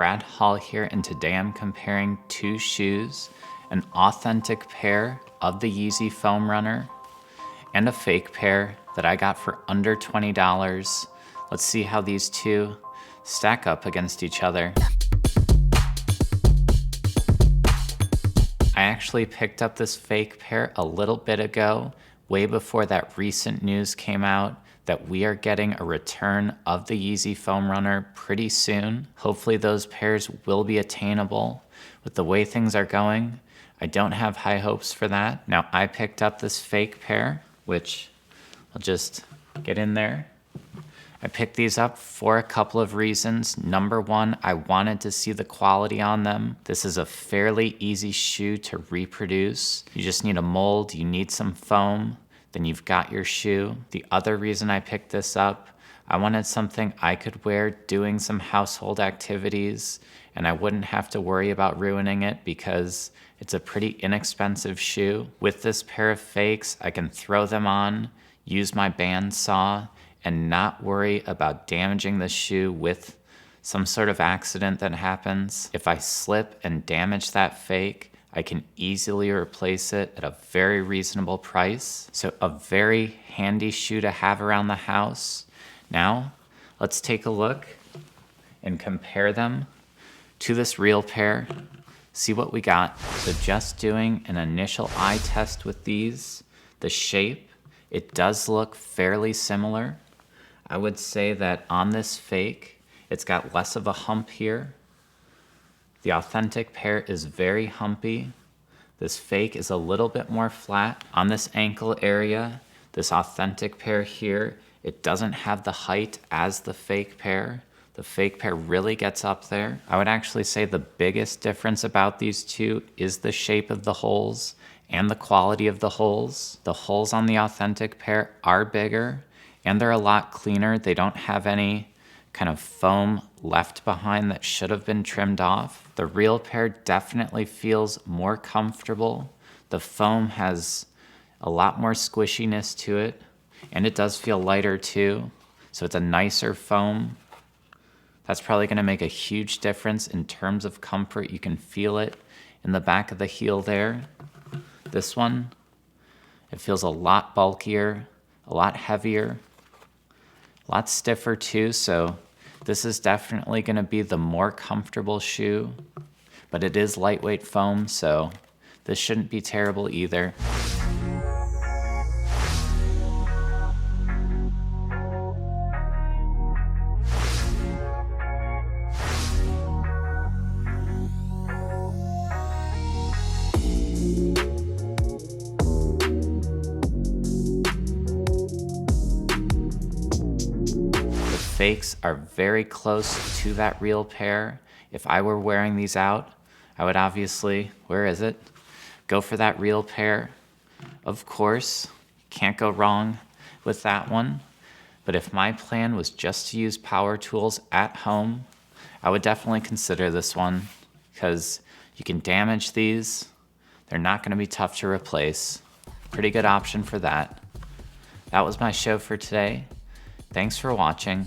Brad Hall here, and today I'm comparing two shoes, an authentic pair of the Yeezy Foam Runner and a fake pair that I got for under $20. Let's see how these two stack up against each other. I actually picked up this fake pair a little bit ago, way before that recent news came out that we are getting a return of the Yeezy Foam Runner pretty soon. Hopefully those pairs will be attainable. With the way things are going, I don't have high hopes for that. Now, I picked up this fake pair, which I'll just get in there. I picked these up for a couple of reasons. Number one, I wanted to see the quality on them. This is a fairly easy shoe to reproduce. You just need a mold, you need some foam, then you've got your shoe. The other reason I picked this up, I wanted something I could wear doing some household activities, and I wouldn't have to worry about ruining it because it's a pretty inexpensive shoe. With this pair of fakes, I can throw them on, use my bandsaw, and not worry about damaging the shoe with some sort of accident that happens. If I slip and damage that fake, I can easily replace it at a very reasonable price. So a very handy shoe to have around the house. Now, let's take a look and compare them to this real pair, see what we got. So just doing an initial eye test with these, the shape, it does look fairly similar. I would say that on this fake, it's got less of a hump here. The authentic pair is very humpy. This fake is a little bit more flat. On this ankle area, this authentic pair here, it doesn't have the height as the fake pair. The fake pair really gets up there. I would actually say the biggest difference about these two is the shape of the holes and the quality of the holes. The holes on the authentic pair are bigger and they're a lot cleaner. They don't have any kind of foam left behind that should have been trimmed off. The real pair definitely feels more comfortable. The foam has a lot more squishiness to it, and it does feel lighter too. So it's a nicer foam. That's probably gonna make a huge difference in terms of comfort. You can feel it in the back of the heel there. This one, it feels a lot bulkier, a lot heavier, a lot stiffer too, so this is definitely gonna be the more comfortable shoe, but it is lightweight foam, so this shouldn't be terrible either. Fakes are very close to that real pair. If I were wearing these out, I would obviously, where is it? Go for that real pair. Of course, can't go wrong with that one. But if my plan was just to use power tools at home, I would definitely consider this one because you can damage these. They're not gonna be tough to replace. Pretty good option for that. That was my show for today. Thanks for watching.